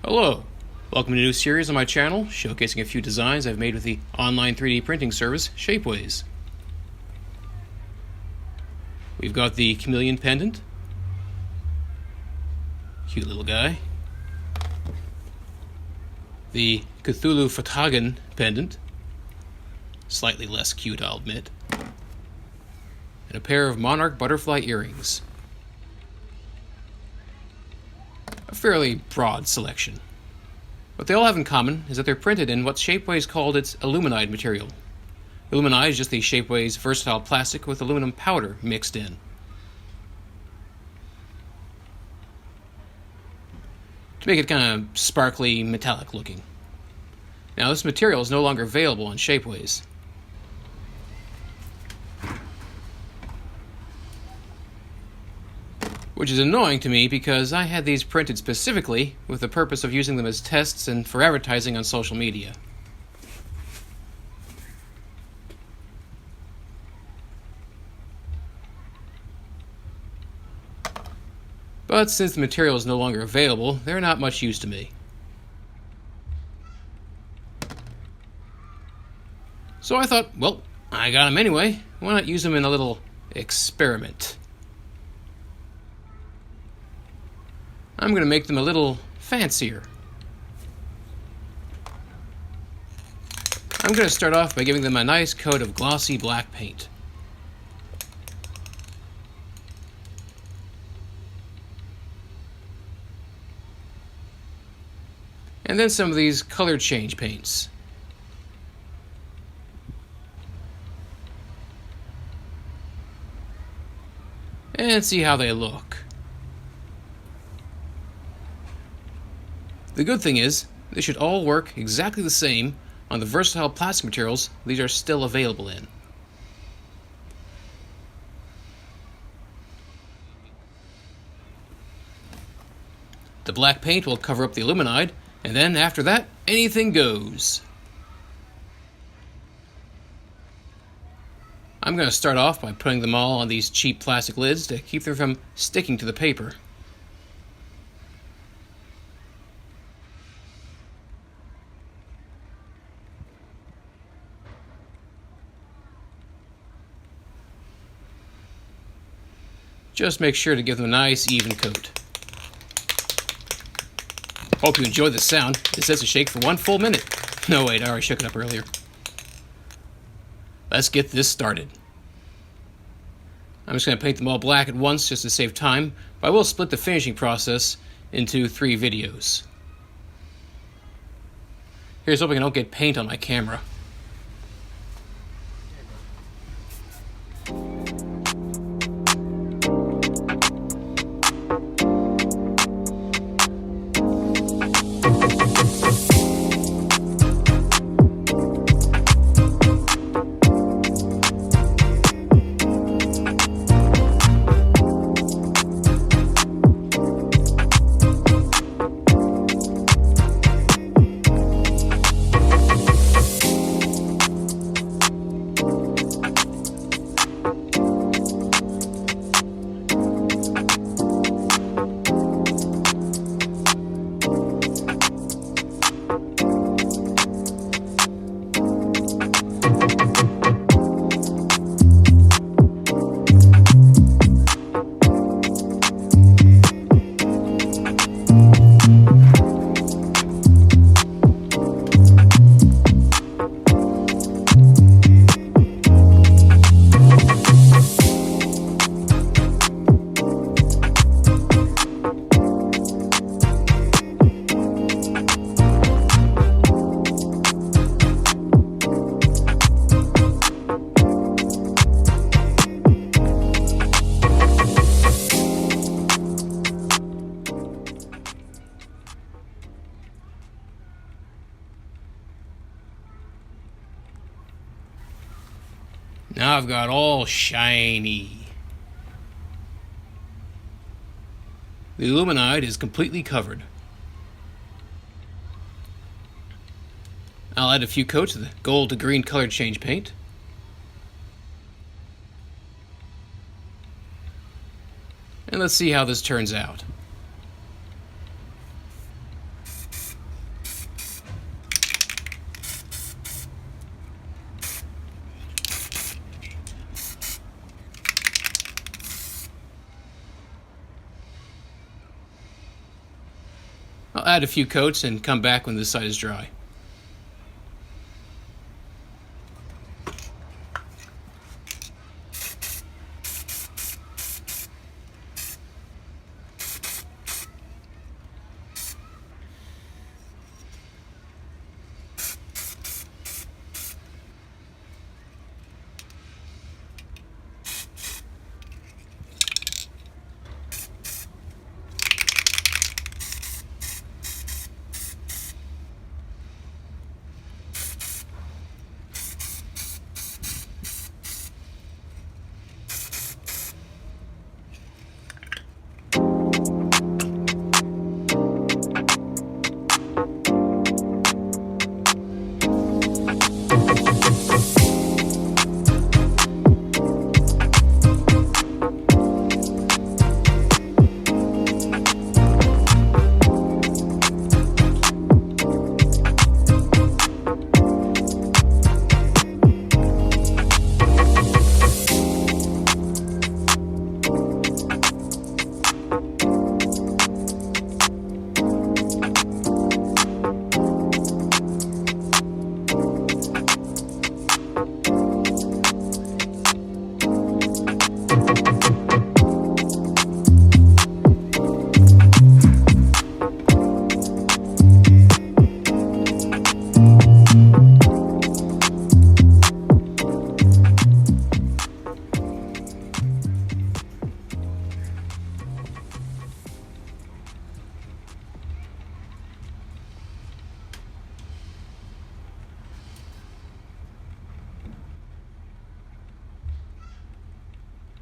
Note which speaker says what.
Speaker 1: Hello! Welcome to a new series on my channel, showcasing a few designs I've made with the online 3D printing service, Shapeways. We've got the Chameleon Pendant. Cute little guy. The Cthulhu Fatagan Pendant. Slightly less cute, I'll admit. And a pair of monarch butterfly earrings. A fairly broad selection. What they all have in common is that they're printed in what Shapeways called its aluminide material. Aluminide is just the Shapeways versatile plastic with aluminum powder mixed in. To make it kind of sparkly, metallic looking. Now this material is no longer available on Shapeways. Which is annoying to me because I had these printed specifically with the purpose of using them as tests and for advertising on social media. But since the material is no longer available, they're not much use to me. So I thought, well, I got them anyway, why not use them in a little experiment? I'm going to make them a little fancier. I'm going to start off by giving them a nice coat of glossy black paint. And then some of these color change paints. And see how they look. The good thing is, they should all work exactly the same on the versatile plastic materials these are still available in. The black paint will cover up the aluminide, and then after that, anything goes. I'm going to start off by putting them all on these cheap plastic lids to keep them from sticking to the paper. Just make sure to give them a nice, even coat. Hope you enjoyed the sound. It says to shake for 1 full minute. No, wait, I already shook it up earlier. Let's get this started. I'm just going to paint them all black at once just to save time, but I will split the finishing process into 3 videos. Here's hoping I don't get paint on my camera. Now I've got all shiny. The aluminide is completely covered. I'll add a few coats of the gold to green color change paint. And let's see how this turns out. I'll add a few coats and come back when this side is dry.